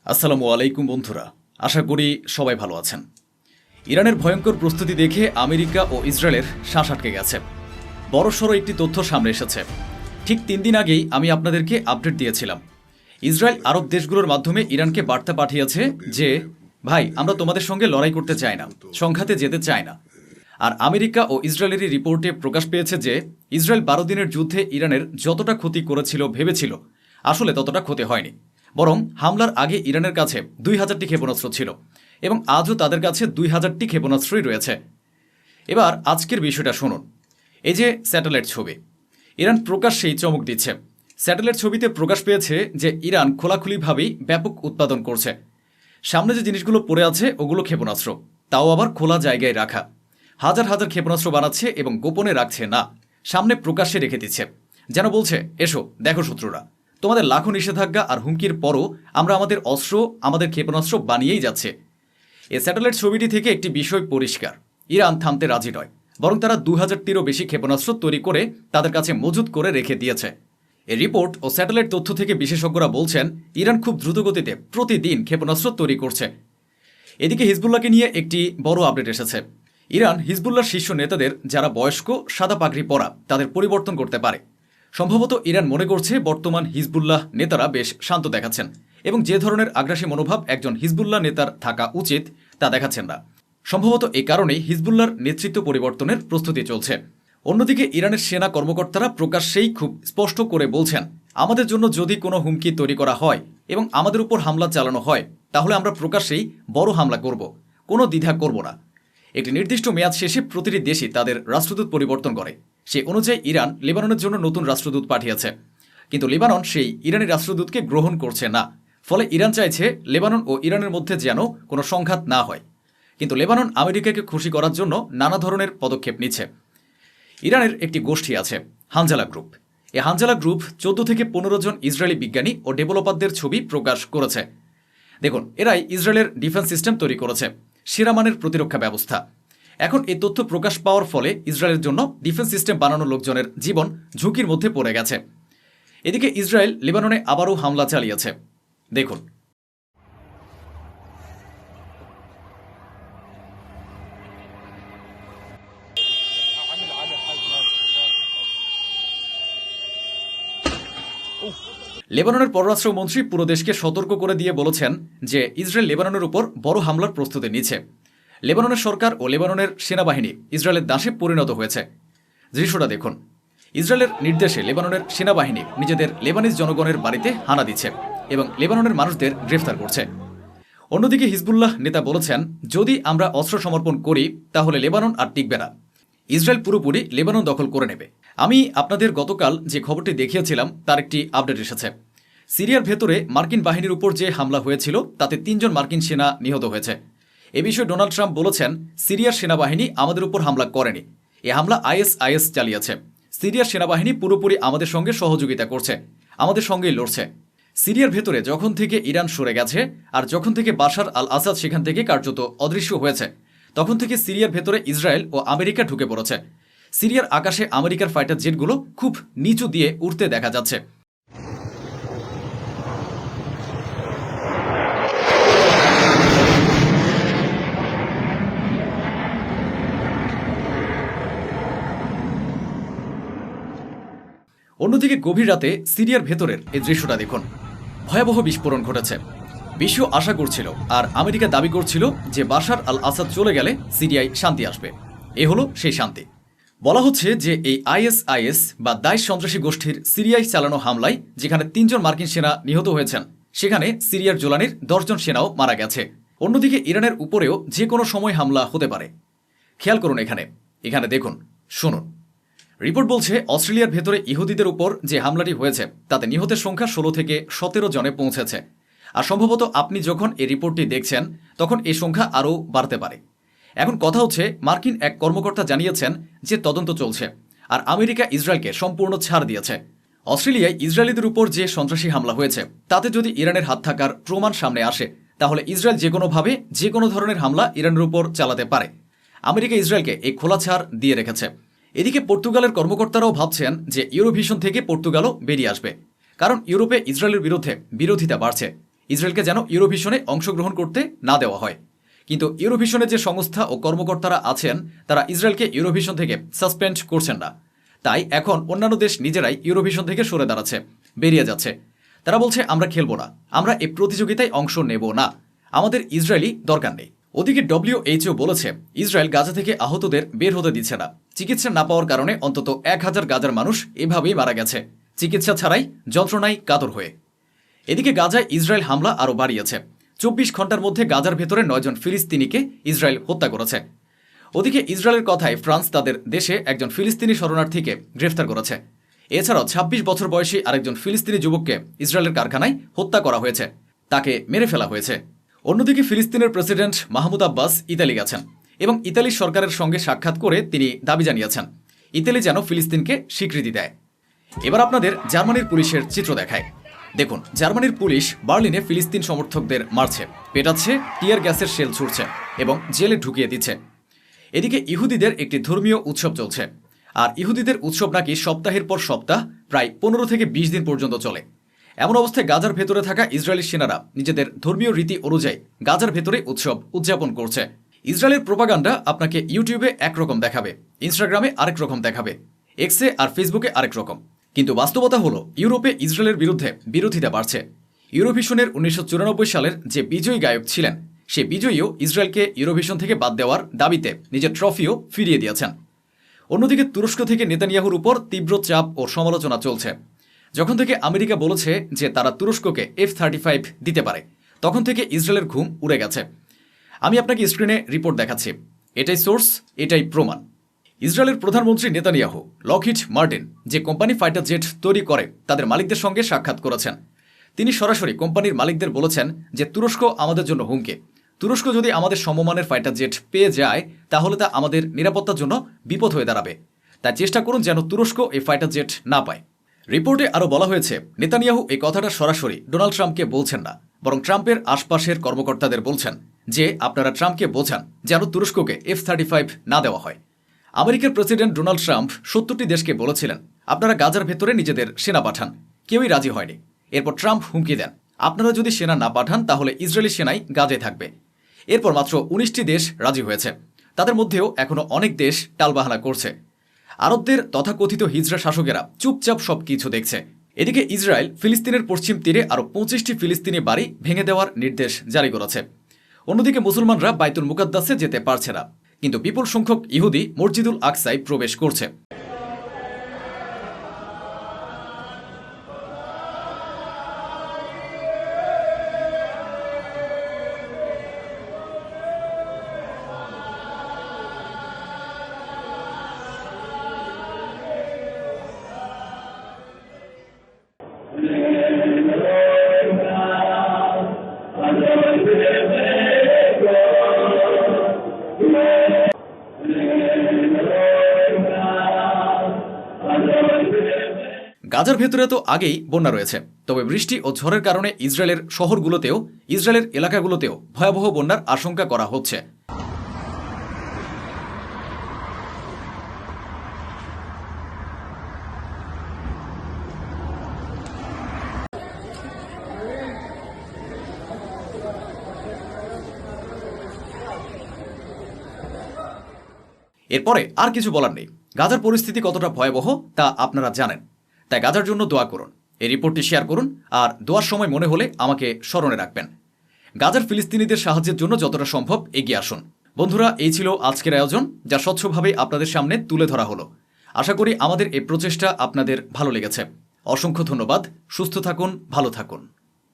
আসসালামু আলাইকুম বন্ধুরা, আশা করি সবাই ভালো আছেন। ইরানের ভয়ঙ্কর প্রস্তুতি দেখে আমেরিকা ও ইসরায়েলের শ্বাস আটকে গেছে। বড়সড় একটি তথ্য সামনে এসেছে। ঠিক 3 দিন আগেই আমি আপনাদেরকে আপডেট দিয়েছিলাম। ইসরায়েল আরব দেশগুলোর মাধ্যমে ইরানকে বার্তা পাঠিয়েছে যে ভাই, আমরা তোমাদের সঙ্গে লড়াই করতে চাই না, সংঘাতে যেতে চাই না। আর আমেরিকা ও ইসরায়েলেরই রিপোর্টে প্রকাশ পেয়েছে যে ইসরায়েল 12 দিনের যুদ্ধে ইরানের যতটা ক্ষতি করেছিল ভেবেছিল, আসলে ততটা ক্ষতি হয়নি। বরং হামলার আগে ইরানের কাছে 2000টি ক্ষেপণাস্ত্র ছিল এবং আজও তাদের কাছে 2000টি ক্ষেপণাস্ত্রই রয়েছে। এবার আজকের বিষয়টা শুনুন। এই যে স্যাটেলাইট ছবি, ইরান প্রকাশ্যেই চমক দিচ্ছে। স্যাটেলাইট ছবিতে প্রকাশ পেয়েছে যে ইরান খোলাখুলিভাবেই ব্যাপক উৎপাদন করছে। সামনে যে জিনিসগুলো পড়ে আছে ওগুলো ক্ষেপণাস্ত্র, তাও আবার খোলা জায়গায় রাখা। হাজার হাজার ক্ষেপণাস্ত্র বানাচ্ছে এবং গোপনে রাখছে না, সামনে প্রকাশ্যে রেখে দিচ্ছে। যেন বলছে, এসো দেখো শত্রুরা, তোমাদের লাখো নিষেধাজ্ঞা আর হুমকির পরও আমরা আমাদের অস্ত্র, আমাদের ক্ষেপণাস্ত্র বানিয়েই যাচ্ছে। এই স্যাটেলাইট ছবিটি থেকে একটি বিষয় পরিষ্কার, ইরান থামতে রাজি নয়, বরং তারা 2000টিরও বেশি ক্ষেপণাস্ত্র তৈরি করে তাদের কাছে মজুত করে রেখে দিয়েছে। এই রিপোর্ট ও স্যাটেলাইট তথ্য থেকে বিশেষজ্ঞরা বলছেন ইরান খুব দ্রুতগতিতে প্রতিদিন ক্ষেপণাস্ত্র তৈরি করছে। এদিকে হিজবুল্লাহকে নিয়ে একটি বড় আপডেট এসেছে। ইরান হিজবুল্লাহর শীর্ষ নেতাদের যারা বয়স্ক, সাদা পাগড়ি পরা, তাদের পরিবর্তন করতে পারে। সম্ভবত ইরান মনে করছে বর্তমান হিজবুল্লাহ নেতারা বেশ শান্ত দেখাচ্ছেন এবং যে ধরনের আগ্রাসী মনোভাব একজন হিজবুল্লাহ নেতার থাকা উচিত তা দেখাচ্ছেন না। সম্ভবত এই কারণেই হিজবুল্লাহর নেতৃত্ব পরিবর্তনের প্রস্তুতি চলছে। অন্যদিকে ইরানের সেনা কর্মকর্তারা প্রকাশ্যেই খুব স্পষ্ট করে বলছেন, আমাদের জন্য যদি কোনো হুমকি তৈরি করা হয় এবং আমাদের উপর হামলা চালানো হয়, তাহলে আমরা প্রকাশ্যেই বড় হামলা করব, কোনো দ্বিধা করব না। একটি নির্দিষ্ট মেয়াদ শেষে প্রতিটি দেশই তাদের রাষ্ট্রদূত পরিবর্তন করে। সেই অনুযায়ী ইরান লেবাননের জন্য নতুন রাষ্ট্রদূত পাঠিয়েছে, কিন্তু লেবানন সেই ইরানি রাষ্ট্রদূতকে গ্রহণ করছে না। ফলে ইরান চাইছে লেবানন ও ইরানের মধ্যে যেন কোনো সংঘাত না হয়। কিন্তু লেবানন আমেরিকাকে খুশি করার জন্য নানা ধরনের পদক্ষেপ নিচ্ছে। ইরানের একটি গোষ্ঠী আছে, হানজালা গ্রুপ। এই হানজালা গ্রুপ 14 থেকে 15 জন ইসরায়েলি বিজ্ঞানী ও ডেভেলপারদের ছবি প্রকাশ করেছে। দেখুন, এরাই ইসরায়েলের ডিফেন্স সিস্টেম তৈরি করেছে, সেরা মানের প্রতিরক্ষা ব্যবস্থা। এখন এই তথ্য প্রকাশ পাওয়ার ফলে ইসরায়েলের জন্য ডিফেন্স সিস্টেম বানানো লোকজনের জীবন ঝুঁকির মধ্যে পড়ে গেছে। এদিকে ইসরায়েল লেবাননে আবারও হামলা চালিয়েছে। দেখুন, লেবাননের পররাষ্ট্রমন্ত্রী পুরো দেশকে সতর্ক করে দিয়ে বলেছেন যে ইসরায়েল লেবাননের উপর বড় হামলার প্রস্তুতি নিচ্ছে। লেবাননের সরকার ও লেবাননের সেনাবাহিনী ইসরায়েলের দাসে পরিণত হয়েছে। দৃশ্যটা দেখুন, ইসরায়েলের নির্দেশে লেবাননের সেনাবাহিনী নিজেদের লেবানিজ জনগণের বাড়িতে হানা দিচ্ছে এবং লেবাননের মানুষদের গ্রেফতার করছে। অন্যদিকে হিজবুল্লাহ নেতা বলেছেন, যদি আমরা অস্ত্র সমর্পণ করি তাহলে লেবানন আর টিকবে না, ইসরায়েল পুরোপুরি লেবানন দখল করে নেবে। আমি আপনাদের গতকাল যে খবরটি দেখিয়েছিলাম তার একটি আপডেট এসেছে। সিরিয়ার ভেতরে মার্কিন বাহিনীর উপর যে হামলা হয়েছিল তাতে 3 জন মার্কিন সেনা নিহত হয়েছে। এ বিষয়ে ডোনাল্ড ট্রাম্প বলেছেন, সিরিয়ার সেনাবাহিনী আমাদের উপর হামলা করেনি, এ হামলা আইএস চালিয়েছে। সিরিয়ার সেনাবাহিনী পুরোপুরি আমাদের সঙ্গে সহযোগিতা করছে, আমাদের সঙ্গেই লড়ছে। সিরিয়ার ভেতরে যখন থেকে ইরান সরে গেছে আর যখন থেকে বাশার আল আসাদ সেখান থেকে কার্যত অদৃশ্য হয়েছে, তখন থেকে সিরিয়ার ভেতরে ইসরায়েল ও আমেরিকা ঢুকে পড়েছে। সিরিয়ার আকাশে আমেরিকার ফাইটার জেটগুলো খুব নিচু দিয়ে উঠতে দেখা যাচ্ছে। অন্যদিকে গভীর রাতে সিরিয়ার ভেতরের এই দৃশ্যটা দেখুন, ভয়াবহ বিস্ফোরণ ঘটেছে। বিশ্ব আশা করছিল আর আমেরিকা দাবি করছিল যে বাশার আল আসাদ চলে গেলে সিরিয়ায় শান্তি আসবে। এ হলো সেই শান্তি। বলা হচ্ছে যে এই আইএস বা দাইশ সন্ত্রাসী গোষ্ঠীর সিরিয়ায় চালানো হামলায় যেখানে 3 জন মার্কিন সেনা নিহত হয়েছেন, সেখানে সিরিয়ার জোলানির 10 জন সেনাও মারা গেছে। অন্যদিকে ইরানের উপরেও যে কোনো সময় হামলা হতে পারে। খেয়াল করুন, এখানে দেখুন, শুনুন। রিপোর্ট বলছে অস্ট্রেলিয়ার ভেতরে ইহুদিদের উপর যে হামলাটি হয়েছে তাতে নিহতের সংখ্যা 16 থেকে 17 জনে পৌঁছেছে। আর সম্ভবত আপনি যখন এই রিপোর্টটি দেখছেন তখন এই সংখ্যা আরও বাড়তে পারে। এখন কথা হচ্ছে, মার্কিন এক কর্মকর্তা জানিয়েছেন যে তদন্ত চলছে আর আমেরিকা ইসরায়েলকে সম্পূর্ণ ছাড় দিয়েছে। অস্ট্রেলিয়ায় ইসরায়েলিদের উপর যে সন্ত্রাসী হামলা হয়েছে তাতে যদি ইরানের হাত থাকার প্রমাণ সামনে আসে, তাহলে ইসরায়েল যে কোনোভাবে যে কোনো ধরনের হামলা ইরানের উপর চালাতে পারে। আমেরিকা ইসরায়েলকে এই খোলা ছাড় দিয়ে রেখেছে। এদিকে পর্তুগালের কর্মকর্তারাও ভাবছেন যে ইউরোভিশন থেকে পর্তুগালও বেরিয়ে আসবে, কারণ ইউরোপে ইসরায়েলের বিরুদ্ধে বিরোধিতা বাড়ছে। ইসরায়েলকে যেন ইউরোভিশনে অংশগ্রহণ করতে না দেওয়া হয়। কিন্তু ইউরোভিশনের যে সংস্থা ও কর্মকর্তারা আছেন তারা ইসরায়েলকে ইউরোভিশন থেকে সাসপেন্ড করছেন না। তাই এখন অন্যান্য দেশ নিজেরাই ইউরোভিশন থেকে সরে দাঁড়াচ্ছে, বেরিয়ে যাচ্ছে। তারা বলছে আমরা খেলবো না, আমরা এই প্রতিযোগিতায় অংশ নেব না, আমাদের ইসরায়েলি দরকার নেই। ওদিকে WHO বলেছে ইসরায়েল গাজা থেকে আহতদের বের হতে দিচ্ছে না। চিকিৎসা না পাওয়ার কারণে অন্তত 1000 গাজার মানুষ এভাবেই মারা গেছে, চিকিৎসা ছাড়াই, যন্ত্রণায় কাতর হয়ে। এদিকে গাজায় ইসরায়েল হামলা আরও বাড়িয়েছে। 24 ঘন্টার মধ্যে গাজার ভেতরে 9 জন ফিলিস্তিনিকে ইসরায়েল হত্যা করেছে। ওদিকে ইসরায়েলের কথায় ফ্রান্স তাদের দেশে একজন ফিলিস্তিনি শরণার্থীকে গ্রেফতার করেছে। এছাড়াও 26 বছর বয়সী আরেকজন ফিলিস্তিনি যুবককে ইসরায়েলের কারখানায় হত্যা করা হয়েছে, তাকে মেরে ফেলা হয়েছে। অন্যদিকে ফিলিস্তিনের প্রেসিডেন্ট মাহমুদ আব্বাস ইতালি গেছেন এবং ইতালি সরকারের সঙ্গে সাক্ষাৎ করে তিনি দাবি জানিয়েছেন ইতালি যেন ফিলিস্তিনকে স্বীকৃতি দেয়। এবার আপনাদের জার্মানির পুলিশের চিত্র দেখায়। দেখুন, জার্মানির পুলিশ বার্লিনে ফিলিস্তিন সমর্থকদের মারছে, পেটাচ্ছে, টিয়ার গ্যাসের শেল ছুড়ছে এবং জেলে ঢুকিয়ে দিচ্ছে। এদিকে ইহুদিদের একটি ধর্মীয় উৎসব চলছে, আর ইহুদিদের উৎসব নাকি সপ্তাহের পর সপ্তাহ প্রায় 15 থেকে 20 দিন পর্যন্ত চলে। এমন অবস্থায় গাজার ভেতরে থাকা ইসরায়েলি সেনারা নিজেদের ধর্মীয় রীতি অনুযায়ী গাজার ভেতরে উৎসব উদযাপন করছে। ইসরায়েলের প্রোপাগান্ডা আপনাকে ইউটিউবে একরকম দেখাবে, ইনস্টাগ্রামে আরেক রকম দেখাবে, এক্সে আর ফেসবুকে আরেক রকম। কিন্তু বাস্তবতা হলো ইউরোপে ইসরায়েলের বিরুদ্ধে বিরোধিতা বাড়ছে। ইউরোভিশনের 1994 সালের যে বিজয়ী গায়ক ছিলেন সে বিজয়ীও ইসরায়েলকে ইউরোভিশন থেকে বাদ দেওয়ার দাবিতে নিজের ট্রফিও ফিরিয়ে দিয়েছেন। অন্যদিকে তুরস্ক থেকে নেতানিয়াহুর উপর তীব্র চাপ ও সমালোচনা চলছে। যখন থেকে আমেরিকা বলেছে যে তারা তুরস্ককে F-35 দিতে পারে, তখন থেকে ইসরায়েলের ঘুম উড়ে গেছে। আমি আপনাকে স্ক্রিনে রিপোর্ট দেখাচ্ছি, এটাই সোর্স, এটাই প্রমাণ। ইসরায়েলের প্রধানমন্ত্রী নেতানিয়াহু লকহিড মার্টিন যে কোম্পানি ফাইটার জেট তৈরি করে তাদের মালিকদের সঙ্গে সাক্ষাৎ করেছেন। তিনি সরাসরি কোম্পানির মালিকদের বলেছেন যে তুরস্ক আমাদের জন্য হুমকি। তুরস্ক যদি আমাদের সমমানের ফাইটার জেট পেয়ে যায় তাহলে তা আমাদের নিরাপত্তার জন্য বিপদ হয়ে দাঁড়াবে। তাই চেষ্টা করুন যেন তুরস্ক এই ফাইটার জেট না পায়। রিপোর্টে আরও বলা হয়েছে নেতানিয়াহু এই কথাটা সরাসরি ডোনাল্ড ট্রাম্পকে বলছেন না, বরং ট্রাম্পের আশপাশের কর্মকর্তাদের বলছেন যে আপনারা ট্রাম্পকে বোঝান যেন তুরস্ককে F-35 না দেওয়া হয়। আমেরিকার প্রেসিডেন্ট ডোনাল্ড ট্রাম্প 70টি দেশকে বলেছিলেন আপনারা গাজার ভেতরে নিজেদের সেনা পাঠান, কেউই রাজি হয়নি। এরপর ট্রাম্প হুমকি দেন আপনারা যদি সেনা না পাঠান তাহলে ইসরায়েলি সেনাই গাজায় থাকবে। এরপর মাত্র 19টি দেশ রাজি হয়েছে, তাদের মধ্যেও এখনও অনেক দেশ টালবাহানা করছে। আরবদের তথাকথিত হিজড়া শাসকেরা চুপচাপ সব কিছু দেখছে। এদিকে ইসরায়েল ফিলিস্তিনের পশ্চিম তীরে আরও 25টি ফিলিস্তিনি বাড়ি ভেঙে দেওয়ার নির্দেশ জারি করেছে। অন্যদিকে মুসলমানরা বাইতুল মুকাদ্দাসে যেতে পারছে না, কিন্তু বিপুল সংখ্যক ইহুদি মসজিদুল আকসায় প্রবেশ করছে। গাজার ভেতরে তো আগেই বন্যা রয়েছে, তবে বৃষ্টি ও ঝড়ের কারণে ইসরায়েলের শহরগুলোতেও, ইসরায়েলের এলাকাগুলোতেও ভয়াবহ বন্যার আশঙ্কা করা হচ্ছে। এরপরে আর কিছু বলার নেই। গাজার পরিস্থিতি কতটা ভয়াবহ তা আপনারা জানেন, তাই গাজার জন্য দোয়া করুন, এই রিপোর্টটি শেয়ার করুন, আর দোয়ার সময় মনে হলে আমাকে স্মরণে রাখবেন। গাজার ফিলিস্তিনিদের সাহায্যের জন্য যতটা সম্ভব এগিয়ে আসুন। বন্ধুরা, এই ছিল আজকের আয়োজন, যা স্বচ্ছভাবে আপনাদের সামনে তুলে ধরা হলো। আশা করি আমাদের এই প্রচেষ্টা আপনাদের ভালো লেগেছে। অসংখ্য ধন্যবাদ। সুস্থ থাকুন, ভালো থাকুন।